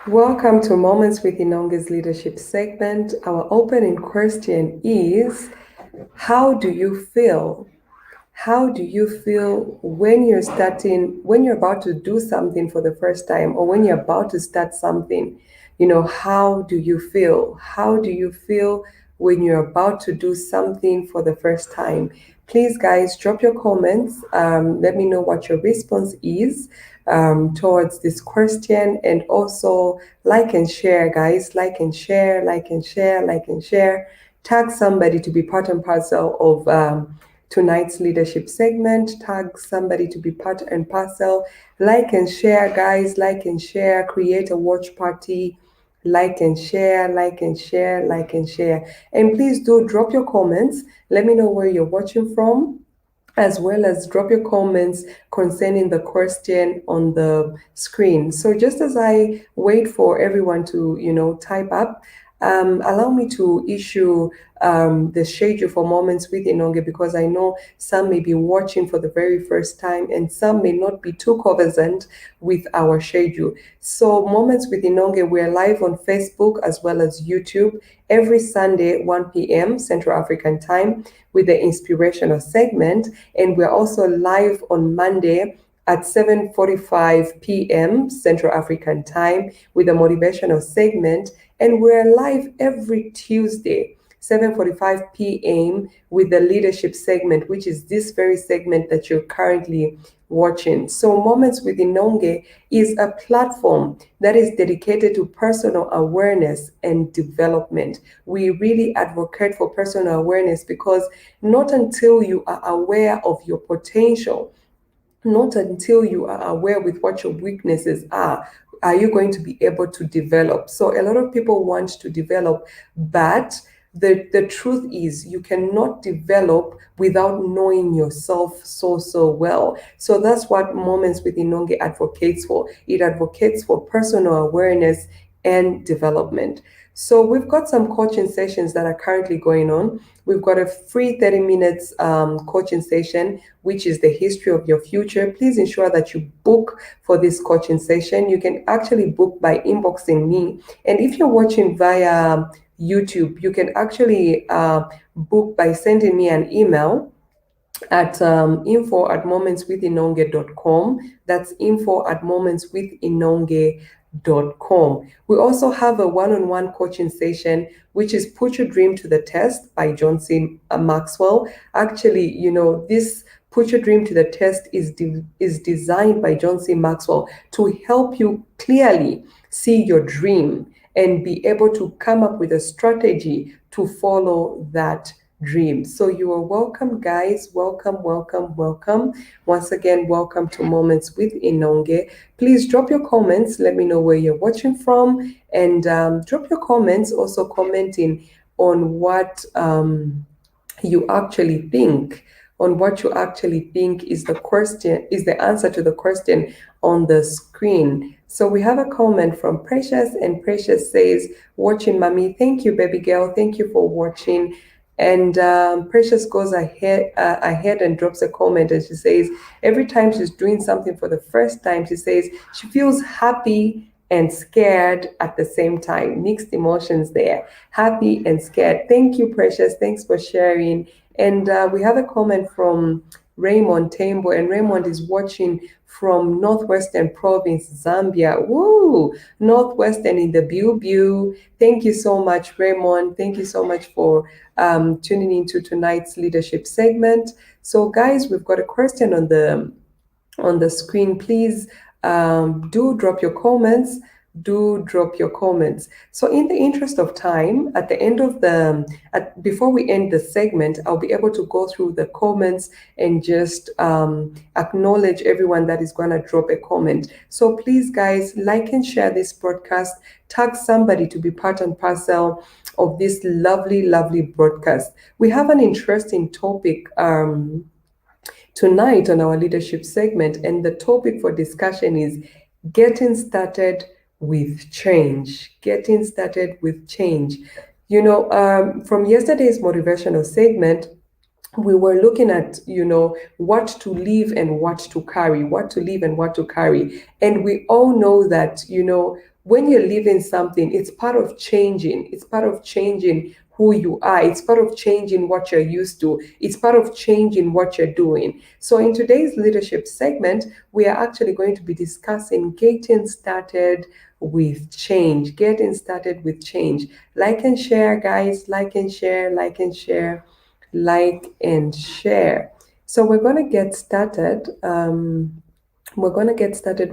Welcome to Moments with Inonge's Leadership segment. Our opening question is, how do you feel? How do you feel when you're about to do something for the first time, or when you're about to start something? How do you feel? How do you feel when you're about to do something for the first time? Please, guys, drop your comments. Let me know what your response is towards this question, and also like and share, guys. Like and share, like and share, like and share. Tag somebody to be part and parcel of tonight's leadership segment. Tag somebody to be part and parcel. Like and share, guys. Like and share. Create a watch party. Like and share, like and share, like and share. And please do drop your comments. Let me know where you're watching from, as well as drop your comments concerning the question on the screen. So just as I wait for everyone to, type up, allow me to issue the schedule for Moments with Inonge, because I know some may be watching for the very first time and some may not be too conversant with our schedule. So Moments with Inonge, we're live on Facebook as well as YouTube every Sunday, 1 p.m. Central African time, with the inspirational segment. And we're also live on Monday at 7:45 p.m. Central African time with a motivational segment. And we're live every Tuesday, 7:45 p.m. with the leadership segment, which is this very segment that you're currently watching. So Moments with Inonge is a platform that is dedicated to personal awareness and development. We really advocate for personal awareness, because not until you are aware of your potential, not until you are aware with what your weaknesses are you going to be able to develop. So a lot of people want to develop, but the truth is you cannot develop without knowing yourself so well. So that's what Moments with Inonge advocates for. It advocates for personal awareness and development. So we've got some coaching sessions that are currently going on. We've got a free 30 minutes coaching session, which is the history of your future. Please ensure that you book for this coaching session. You can actually book by inboxing me. And if you're watching via YouTube, you can actually book by sending me an email at info@momentswithinonge.com. That's info@momentswithinonge.com. We also have a one-on-one coaching session, which is Put Your Dream to the Test by John C. Maxwell. Actually, this Put Your Dream to the Test is designed by John C. Maxwell to help you clearly see your dream and be able to come up with a strategy to follow that dream. So you are welcome, guys. Welcome, welcome, welcome. Once again, welcome to Moments with Inonge. Please drop your comments. Let me know where you're watching from, and drop your comments. Also commenting on what you actually think. On what you actually think is the answer to the question on the screen. So we have a comment from Precious, and Precious says, "Watching, mommy. Thank you, baby girl. Thank you for watching." And Precious goes ahead and drops a comment, and she says, every time she's doing something for the first time, she says she feels happy and scared at the same time. Mixed emotions there, happy and scared. Thank you, Precious. Thanks for sharing. And we have a comment from Raymond Tembo, and Raymond is watching from Northwestern Province, Zambia. Woo! Northwestern in the Biu. Thank you so much, Raymond. Thank you so much for tuning into tonight's leadership segment. So, guys, we've got a question on the screen. Please do drop your comments. Do drop your comments. So in the interest of time, at the end of before we end the segment, I'll be able to go through the comments and just acknowledge everyone that is going to drop a comment. So please, guys, like and share this broadcast. Tag somebody to be part and parcel of this lovely, lovely broadcast. We have an interesting topic tonight on our leadership segment, and the topic for discussion is getting started with change. Getting started with change. From yesterday's motivational segment, we were looking at, what to leave and what to carry, and we all know that, when you're leaving something, it's part of changing. It's part of changing who you are. It's part of changing what you're used to. It's part of changing what you're doing. So in today's leadership segment, we are actually going to be discussing getting started with change. Getting started with change. Like and share, guys. Like and share, like and share, like and share. So we're going to get started.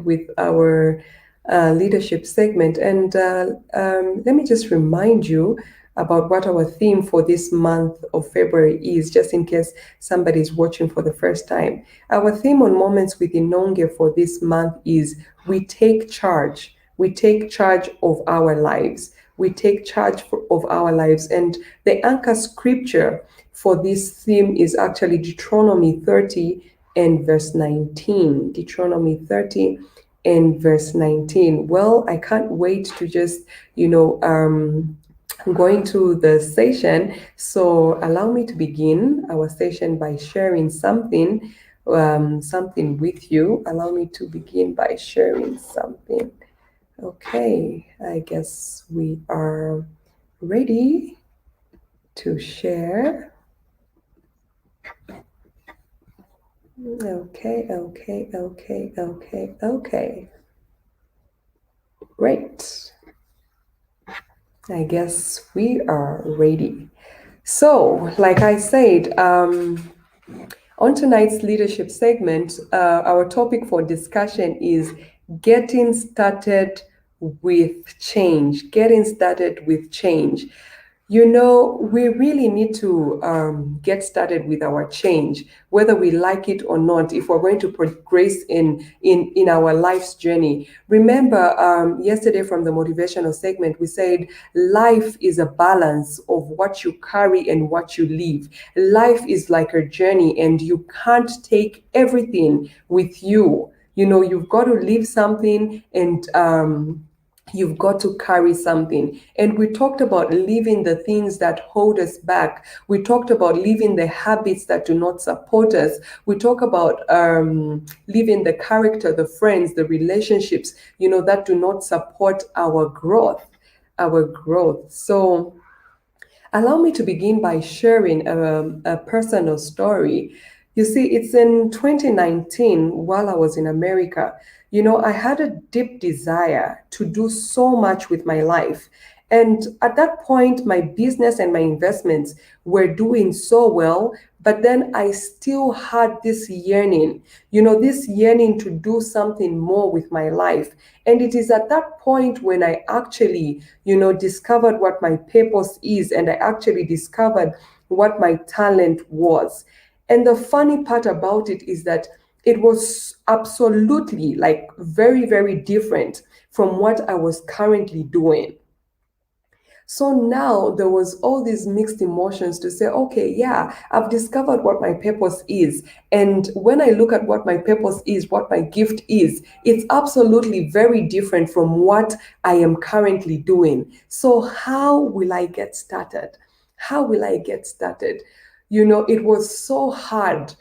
With our leadership segment. And let me just remind you about what our theme for this month of February is, just in case somebody's watching for the first time. Our theme on Moments with Inonge for this month is we take charge. We take charge of our lives. We take charge of our lives. And the anchor scripture for this theme is actually Deuteronomy 30 and verse 19. Deuteronomy 30 and verse 19. Well, I can't wait to just, go into the session. So allow me to begin our session by sharing something with you. Allow me to begin by sharing something. Okay, I guess we are ready to share. Okay. Great. I guess we are ready. So, like I said, on tonight's leadership segment, our topic for discussion is getting started with change. Getting started with change. We really need to get started with our change, whether we like it or not, if we're going to progress in our life's journey. Remember, yesterday from the motivational segment, we said life is a balance of what you carry and what you leave. Life is like a journey, and you can't take everything with you. You've got to leave something, and you've got to carry something. And we talked about leaving the things that hold us back. We talked about leaving the habits that do not support us. We talk about leaving the character, the friends, the relationships, that do not support our growth. So allow me to begin by sharing a personal story. You see, it's in 2019 while I was in America. I had a deep desire to do so much with my life. And at that point, my business and my investments were doing so well, but then I still had this yearning, this yearning to do something more with my life. And it is at that point when I actually, discovered what my purpose is, and I actually discovered what my talent was. And the funny part about it is that it was absolutely like very, very different from what I was currently doing. So now there was all these mixed emotions to say, okay, yeah, I've discovered what my purpose is. And when I look at what my purpose is, what my gift is, it's absolutely very different from what I am currently doing. So how will I get started? How will I get started? It was so hard,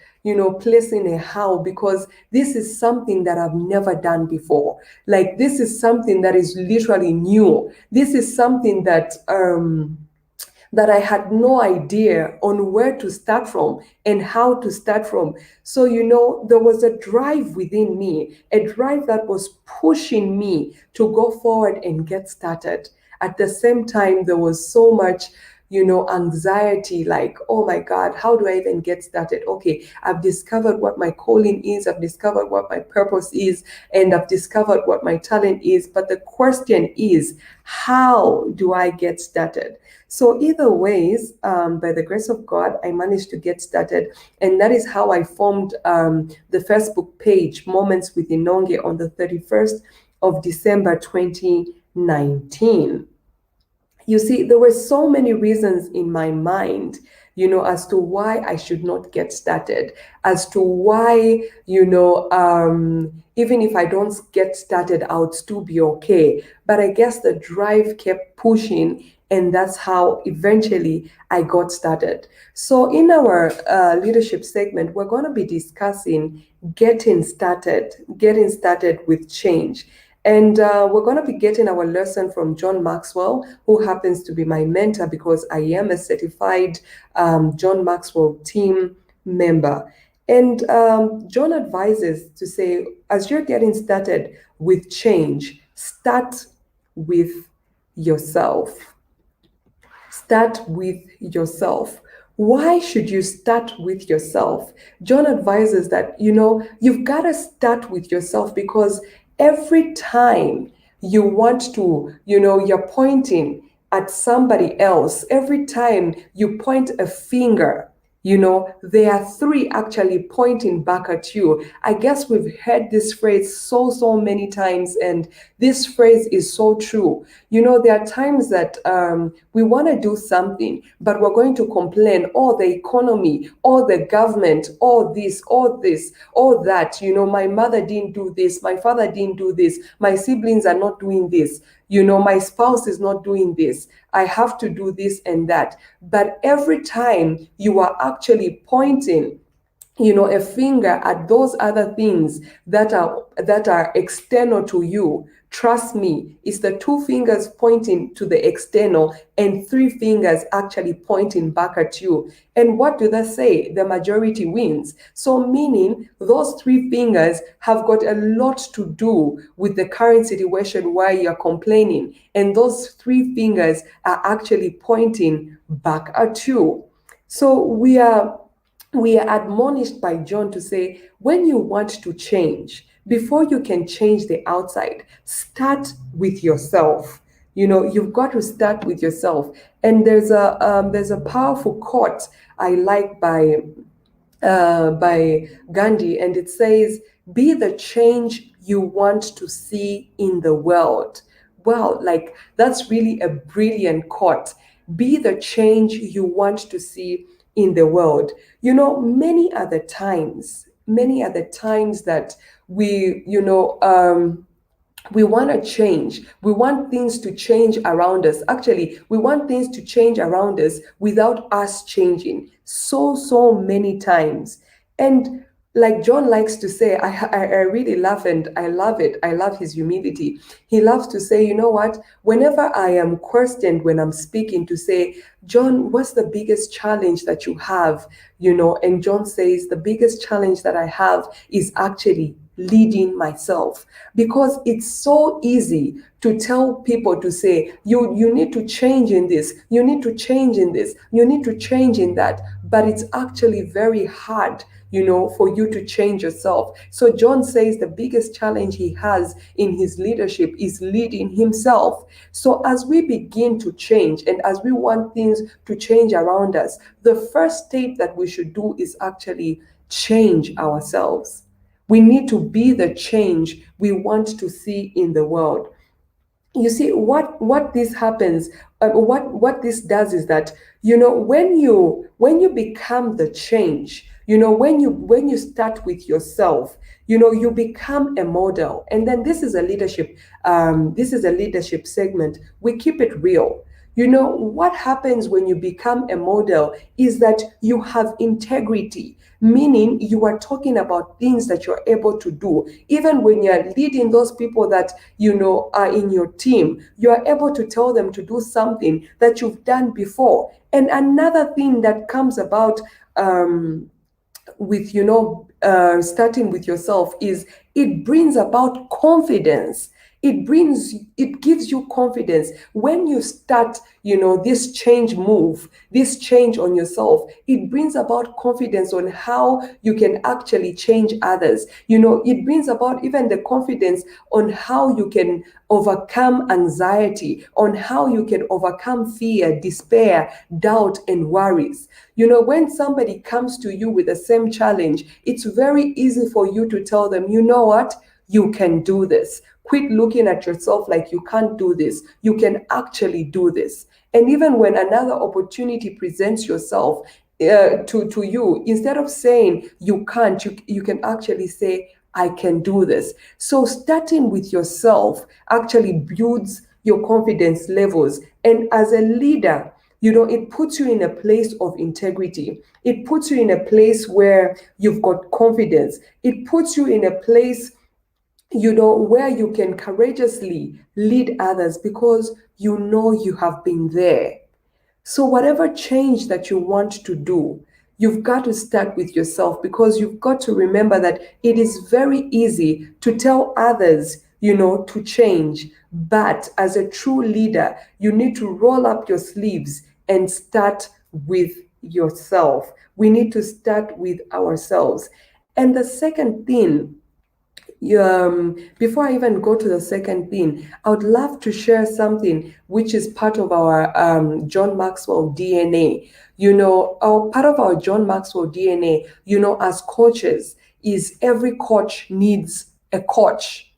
placing a how, because this is something that I've never done before. Like, this is something that is literally new. This is something that I had no idea on where to start from and how to start from. So, there was a drive within me, a drive that was pushing me to go forward and get started. At the same time, there was so much anxiety, like, oh my God, how do I even get started? Okay, I've discovered what my calling is, I've discovered what my purpose is, and I've discovered what my talent is. But the question is, how do I get started? So either ways, by the grace of God, I managed to get started. And that is how I formed the Facebook page, Moments with Inonge, on the 31st of December, 2019. You see, there were so many reasons in my mind, as to why I should not get started, as to why, even if I don't get started, I would still be okay. But I guess the drive kept pushing, and that's how eventually I got started. So in our leadership segment, we're going to be discussing getting started with change. And we're going to be getting our lesson from John Maxwell, who happens to be my mentor because I am a certified John Maxwell team member. And John advises to say, as you're getting started with change, start with yourself. Start with yourself. Why should you start with yourself? John advises that, you've got to start with yourself because every time you want to, you're pointing at somebody else, every time you point a finger, there are three actually pointing back at you. I guess we've heard this phrase so many times, and this phrase is so true. There are times that we want to do something, but we're going to complain, the economy, the government, all this, all that. My mother didn't do this, my father didn't do this, my siblings are not doing this. My spouse is not doing this. I have to do this and that. But every time you are actually pointing, a finger at those other things that are external to you, trust me, it's the two fingers pointing to the external and three fingers actually pointing back at you. And what do they say? The majority wins. So meaning those three fingers have got a lot to do with the current situation where you're complaining. And those three fingers are actually pointing back at you. So we are admonished by John to say, when you want to change, before you can change the outside, start with yourself. You've got to start with yourself. And there's a powerful quote I like by Gandhi, and it says, "Be the change you want to see in the world." Wow, that's really a brilliant quote. Be the change you want to see in the world. Many other times that we want to change. We want things to change around us. Actually, we want things to change around us without us changing so many times. And like John likes to say, I really love, and I love it. I love his humility. He loves to say, what? Whenever I am questioned when I'm speaking, to say, John, what's the biggest challenge that you have? And John says, the biggest challenge that I have is actually leading myself, because it's so easy to tell people to say, you need to change in this, you need to change in this, you need to change in that, but it's actually very hard for you to change yourself. So John says the biggest challenge he has in his leadership is leading himself. So as we begin to change, and as we want things to change around us, the first step that we should do is actually change ourselves. We need to be the change we want to see in the world. You see, what this happens, what this does is that, when you become the change, when you start with yourself, you become a model. And then this is a leadership segment. We keep it real. What happens when you become a model is that you have integrity, meaning you are talking about things that you're able to do. Even when you're leading those people that, are in your team, you are able to tell them to do something that you've done before. And another thing that comes about with, starting with yourself is it brings about confidence. It gives you confidence when you start, this change on yourself. It brings about confidence on how you can actually change others. It brings about even the confidence on how you can overcome anxiety, on how you can overcome fear, despair, doubt, and worries. When somebody comes to you with the same challenge, it's very easy for you to tell them, you know what? You can do this. Quit looking at yourself like you can't do this. You can actually do this. And even when another opportunity presents yourself to you, instead of saying you can't, you can actually say, I can do this. So starting with yourself actually builds your confidence levels. And as a leader, it puts you in a place of integrity. It puts you in a place where you've got confidence. It puts you in a place where you can courageously lead others because you know you have been there. So, whatever change that you want to do, you've got to start with yourself, because you've got to remember that it is very easy to tell others, to change. But as a true leader, you need to roll up your sleeves and start with yourself. We need to start with ourselves. And the second thing, before I even go to the second thing, I would love to share something which is part of our John Maxwell DNA. Part of our John Maxwell DNA, as coaches, is every coach needs a coach.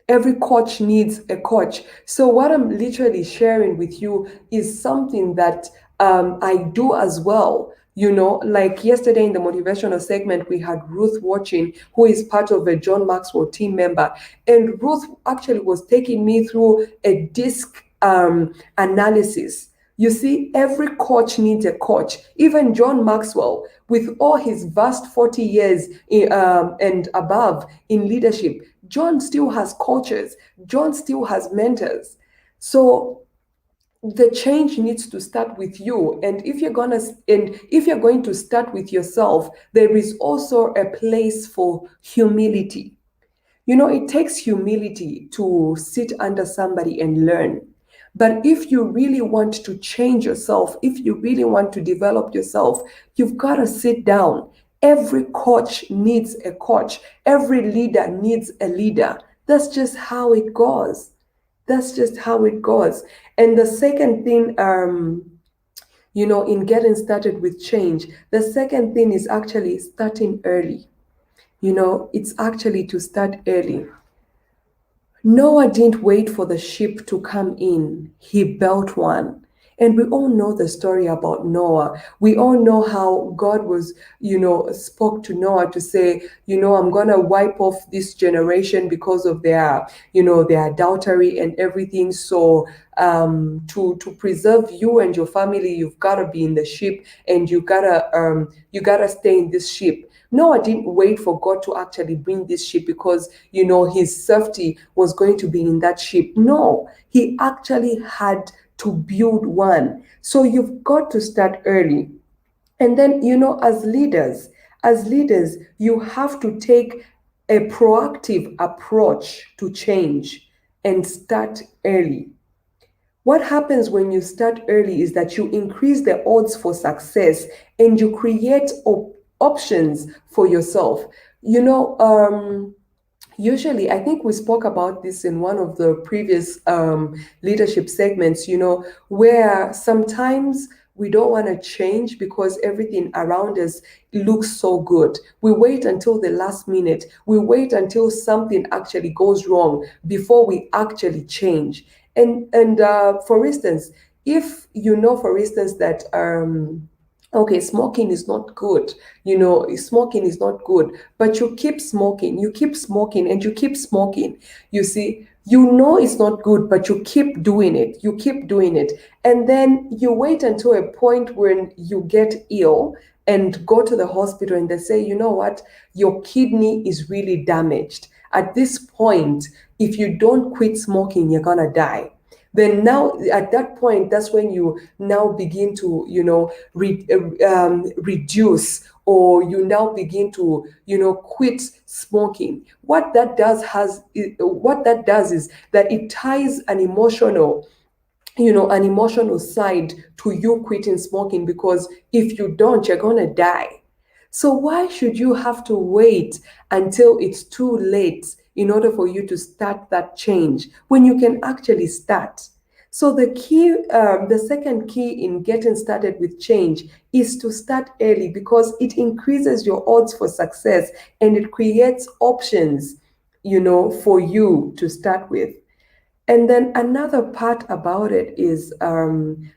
Every coach needs a coach. So what I'm literally sharing with you is something that I do as well. Like yesterday in the motivational segment, we had Ruth watching, who is part of a John Maxwell team member. And Ruth actually was taking me through a disc analysis. You see, every coach needs a coach. Even John Maxwell, with all his vast 40 years and above in leadership, John still has coaches. John still has mentors. So the change needs to start with you. And if you're going to start with yourself, there is also a place for humility. It takes humility to sit under somebody and learn. But if you really want to change yourself, if you really want to develop yourself, you've got to sit down. Every coach needs a coach. Every leader needs a leader. That's just how it goes. That's just how it goes. And the second thing, in getting started with change, the second thing is actually starting early. It's actually to start early. Noah didn't wait for the ship to come in, he built one. And we all know the story about Noah. We all know how God spoke to Noah to say, I'm going to wipe off this generation because of their adultery and everything. So to preserve you and your family, you've got to be in the ship, and you gotta stay in this ship. Noah didn't wait for God to actually bring this ship because, his safety was going to be in that ship. No, he actually had to build one. So you've got to start early. And then, as leaders, you have to take a proactive approach to change and start early. What happens when you start early is that you increase the odds for success, and you create options for yourself. Usually, I think we spoke about this in one of the previous leadership segments, where sometimes we don't want to change because everything around us looks so good. We wait until the last minute. We wait until something actually goes wrong before we actually change. And for instance, if for instance, that okay, smoking is not good. Smoking is not good, but you keep smoking, and you keep smoking. You see, it's not good, but you keep doing it. You keep doing it. And then you wait until a point when you get ill and go to the hospital, and they say, you know what, your kidney is really damaged. At this point, if you don't quit smoking, you're gonna die. Then now at that point, that's when you now begin to reduce, or you now begin to quit smoking. What that does is that it ties an emotional side to you quitting smoking, because if you don't, you're gonna die. So why should you have to wait until it's too late in order for you to start that change when you can actually start? So the second key in getting started with change is to start early, because it increases your odds for success, and it creates options, for you to start with. And then another part about it is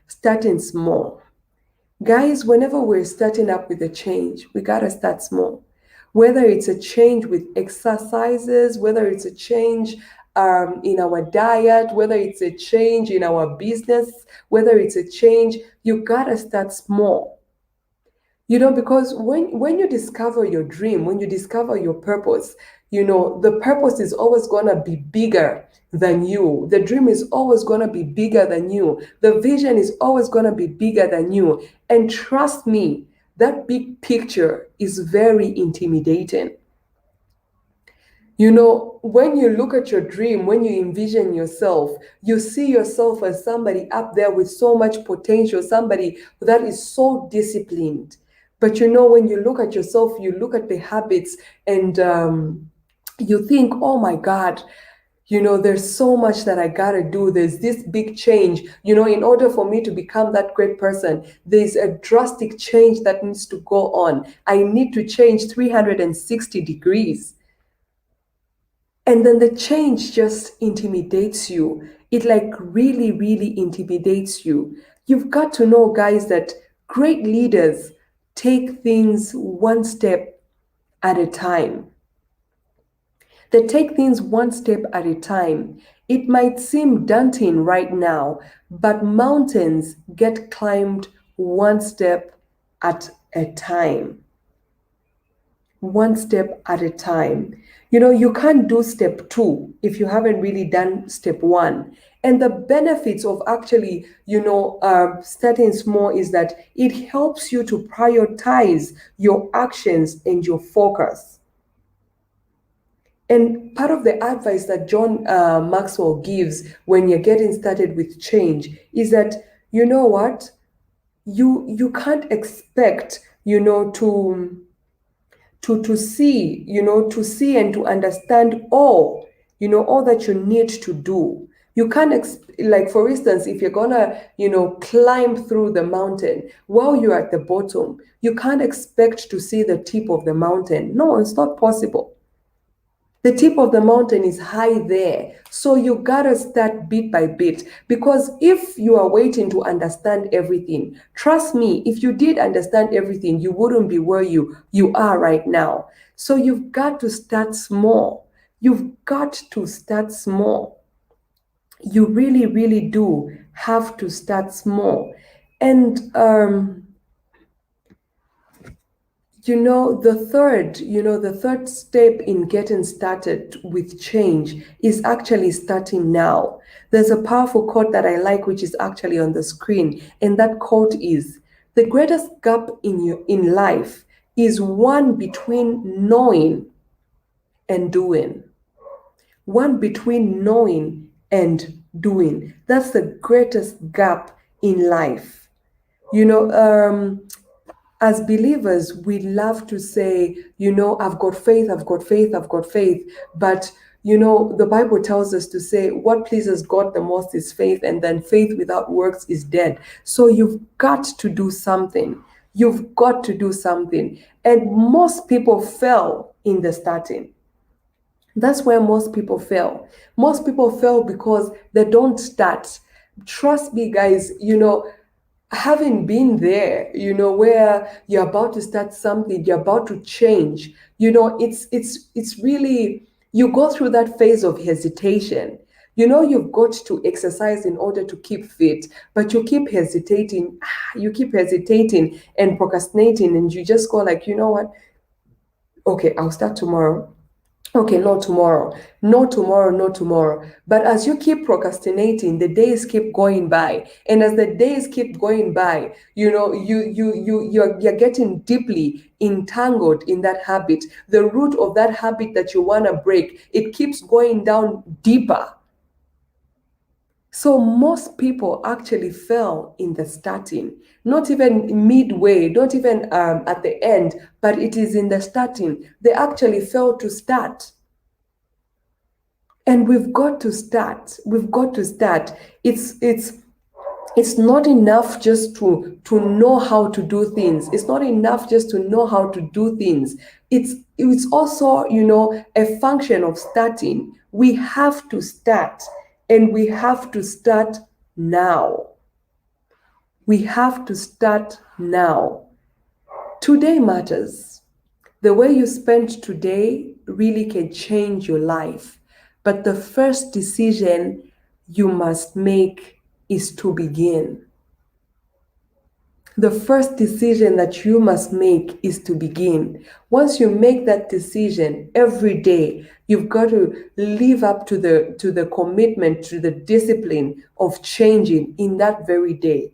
starting small. Guys, whenever we're starting up with a change, we got to start small. Whether it's a change with exercises, whether it's a change in our diet, whether it's a change in our business, whether it's a change, you got to start small. Because when you discover your dream, when you discover your purpose, the purpose is always going to be bigger than you. The dream is always going to be bigger than you. The vision is always going to be bigger than you. And trust me, that big picture is very intimidating. When you look at your dream, when you envision yourself, you see yourself as somebody up there with so much potential, somebody that is so disciplined. But when you look at yourself, you look at the habits and you think, oh my God, there's so much that I gotta do. There's this big change. In order for me to become that great person, there's a drastic change that needs to go on. I need to change 360 degrees. And then the change just intimidates you. It like really, really intimidates you. You've got to know, guys, that great leaders take things one step at a time. They take things one step at a time. It might seem daunting right now, but mountains get climbed one step at a time. One step at a time. You can't do step two if you haven't really done step one. And the benefits of actually, starting small is that it helps you to prioritize your actions and your focus. And part of the advice that John Maxwell gives when you're getting started with change is that, you know what, you can't expect, to see, to see and to understand all that you need to do. You can't, like, for instance, if you're gonna, climb through the mountain while you're at the bottom, you can't expect to see the tip of the mountain. No, it's not possible. The tip of the mountain is high there. So you gotta start bit by bit. Because if you are waiting to understand everything, trust me, if you did understand everything, you wouldn't be where you are right now. So you've got to start small. You've got to start small. You really, really do have to start small. And the third step in getting started with change is actually starting now. There's a powerful quote that I like, which is actually on the screen. And that quote is, the greatest gap in life is one between knowing and doing. One between knowing and doing. That's the greatest gap in life. As believers, we love to say, I've got faith, I've got faith, I've got faith. But, the Bible tells us to say what pleases God the most is faith, and then faith without works is dead. So you've got to do something. You've got to do something. And most people fail in the starting. That's where most people fail. Most people fail because they don't start. Trust me, guys, having been there, where you're about to start something, you're about to change, it's really, you go through that phase of hesitation. You've got to exercise in order to keep fit, but you keep hesitating, and procrastinating, and you just go like, you know what? Okay, I'll start tomorrow. Okay, not tomorrow, not tomorrow, not tomorrow. But as you keep procrastinating, the days keep going by. And as the days keep going by, you're getting deeply entangled in that habit. The root of that habit that you want to break, it keeps going down deeper. So most people actually fail in the starting, not even midway, not even at the end, but it is in the starting. They actually fail to start. And we've got to start. We've got to start. It's not enough just to know how to do things. It's not enough just to know how to do things. It's also, a function of starting. We have to start, and we have to start now. We have to start now. Today matters. The way you spend today really can change your life. But the first decision you must make is to begin. The first decision that you must make is to begin. Once you make that decision every day, you've got to live up to the commitment, to the discipline of changing in that very day.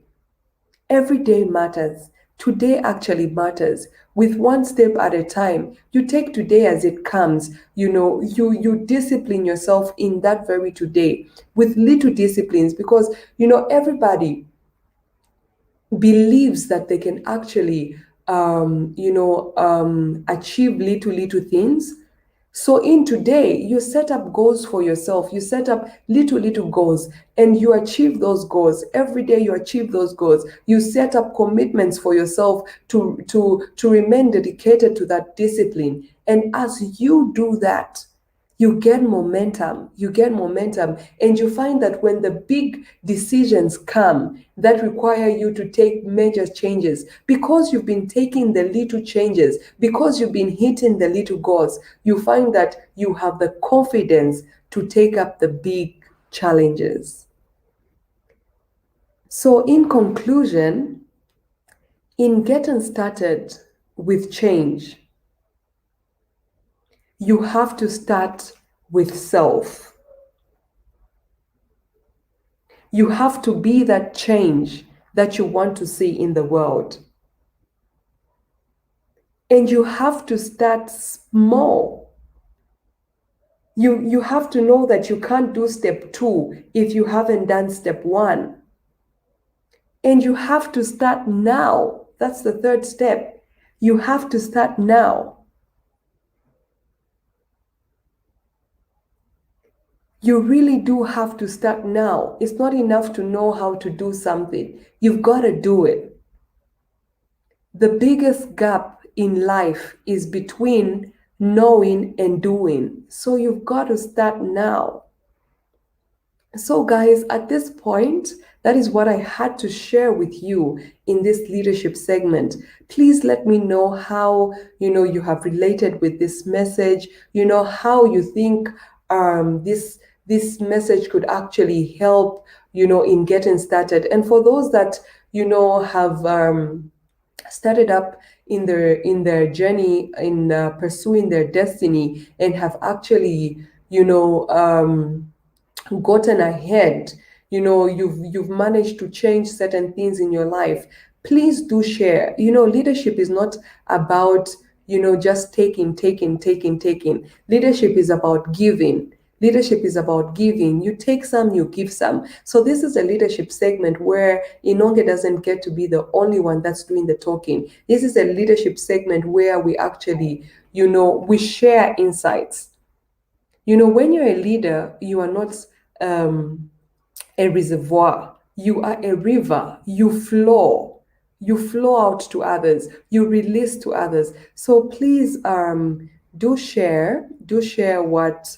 Every day matters. Today actually matters. With one step at a time, you take today as it comes. You discipline yourself in that very today with little disciplines, because everybody believes that they can actually achieve little things. So in today, you set up goals for yourself. You set up little goals, and you achieve those goals. Every day you achieve those goals. You set up commitments for yourself to remain dedicated to that discipline. And as you do that, you get momentum, and you find that when the big decisions come that require you to take major changes, because you've been taking the little changes, because you've been hitting the little goals, you find that you have the confidence to take up the big challenges. So in conclusion, in getting started with change, you have to start with self. You have to be that change that you want to see in the world. And you have to start small. You have to know that you can't do step 2 if you haven't done step 1. And you have to start now. That's the third step. You have to start now. You really do have to start now. It's not enough to know how to do something. You've got to do it. The biggest gap in life is between knowing and doing. So you've got to start now. So guys, at this point, that is what I had to share with you in this leadership segment. Please let me know how you have related with this message, how you think this message could actually help in getting started. And for those that have started up in their journey in pursuing their destiny, and have actually gotten ahead, you've managed to change certain things in your life, please do share. Leadership is not about just taking. Leadership is about giving. You take some, you give some. So this is a leadership segment where Inonge doesn't get to be the only one that's doing the talking. This is a leadership segment where we actually we share insights. When you're a leader, you are not a reservoir. You are a river. You flow out to others. You release to others. So please do share what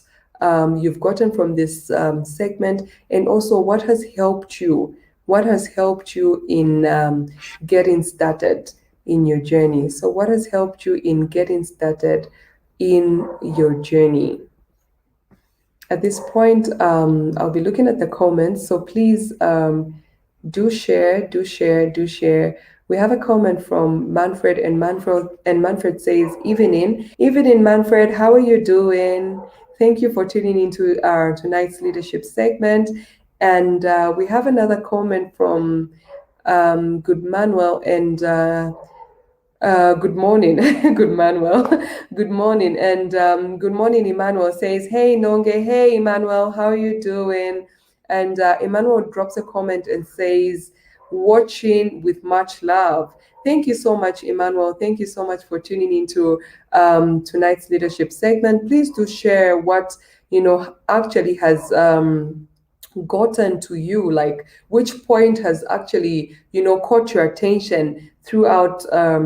you've gotten from this segment, and also what has helped you in getting started in your journey. So what has helped you in getting started in your journey? At this point, I'll be looking at the comments, so please do share. We have a comment from Manfred, and Manfred says, evening Manfred, how are you doing? Thank you for tuning into our tonight's leadership segment. And we have another comment from Good Manuel, and good morning, good Manuel. Good morning, and good morning. Emmanuel says, "Hey Nonge, hey Emmanuel, how are you doing?" And Emmanuel drops a comment and says, "Watching with much love." Thank you so much, Emmanuel. Thank you so much for tuning into tonight's leadership segment. Please do share what actually has gotten to you, like which point has actually caught your attention throughout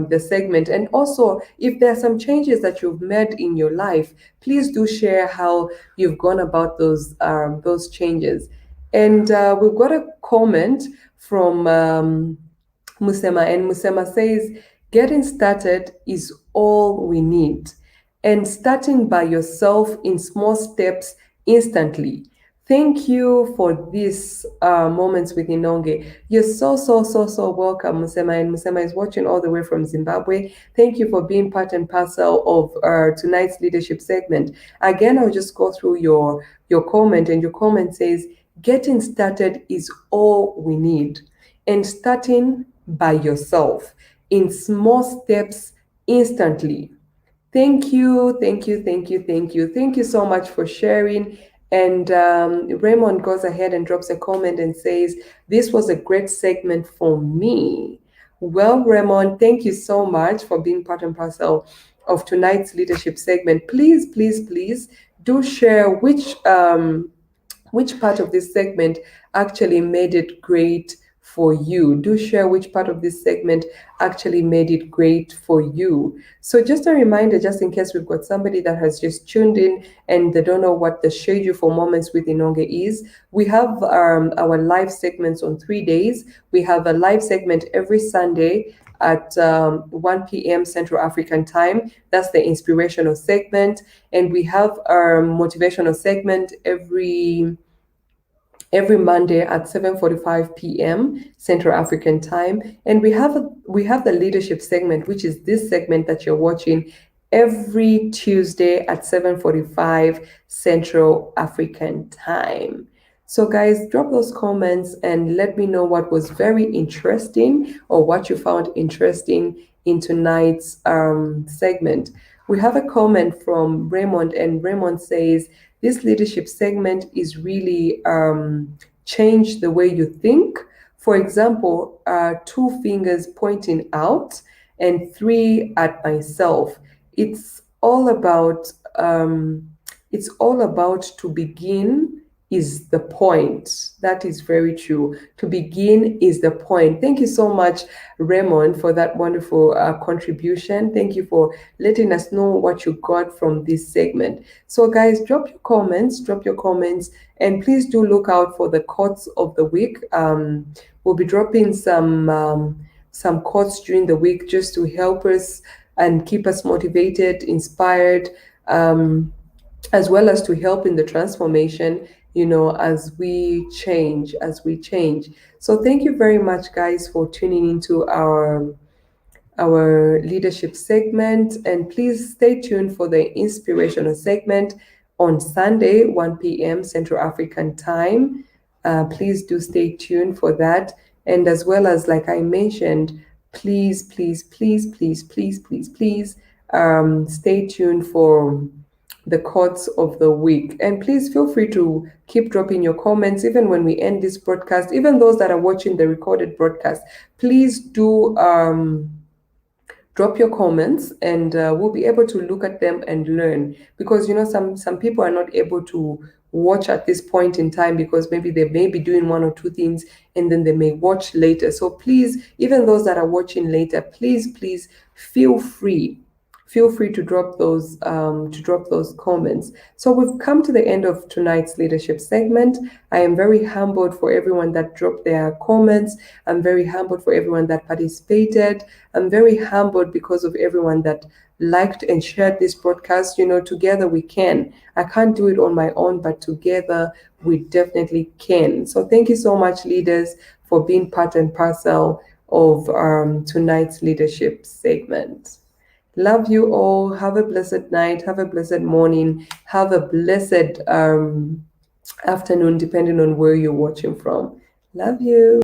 the segment. And also, if there are some changes that you've made in your life, please do share how you've gone about those changes. And we've got a comment from Musema, and Musema says, "Getting started is all we need, and starting by yourself in small steps instantly. Thank you for this Moments with Inonge. You're so welcome, Musema. And Musema is watching all the way from Zimbabwe. Thank you for being part and parcel of tonight's leadership segment. Again, I'll just go through your comment, and your comment says, getting started is all we need. And starting by yourself in small steps instantly. Thank you, thank you, thank you, thank you. Thank you so much for sharing. And Raymond goes ahead and drops a comment and says, this was a great segment for me. Well, Raymond, thank you so much for being part and parcel of tonight's leadership segment. Please do share which part of this segment actually made it great for you. Do share which part of this segment actually made it great for you. So just a reminder, just in case we've got somebody that has just tuned in and they don't know what the schedule for Moments with Inonge is, we have our live segments on 3 days. We have a live segment every Sunday at 1 p.m. Central African time. That's the inspirational segment. And we have our motivational segment every Monday at 7:45 p.m. Central African time. And we have the leadership segment, which is this segment that you're watching, every Tuesday at 7:45 Central African time. So guys, drop those comments and let me know what was very interesting or what you found interesting in tonight's segment. We have a comment from Raymond, and Raymond says, this leadership segment is really changed the way you think. For example, 2 fingers pointing out and 3 at myself. It's all about to begin is the point. That is very true. To begin is the point. Thank you so much, Raymond, for that wonderful contribution. Thank you for letting us know what you got from this segment. So guys, drop your comments, and please do look out for the quotes of the week. We'll be dropping some quotes during the week just to help us and keep us motivated, inspired, as well as to help in the transformation, as we change. So thank you very much, guys, for tuning into our leadership segment, and please stay tuned for the inspirational segment on Sunday, 1 p.m. Central African time. Please do stay tuned for that. And as well as, like I mentioned, please stay tuned for the quotes of the week. And please feel free to keep dropping your comments even when we end this broadcast. Even those that are watching the recorded broadcast, please do drop your comments, and we'll be able to look at them and learn, because some people are not able to watch at this point in time because maybe they may be doing 1 or 2 things, and then they may watch later. So please, even those that are watching later, please feel free to drop those comments. So we've come to the end of tonight's leadership segment. I am very humbled for everyone that dropped their comments. I'm very humbled for everyone that participated. I'm very humbled because of everyone that liked and shared this broadcast. Together we can. I can't do it on my own, but together we definitely can. So thank you so much, leaders, for being part and parcel of tonight's leadership segment. Love you all. Have a blessed night. Have a blessed morning. Have a blessed afternoon, depending on where you're watching from. Love you.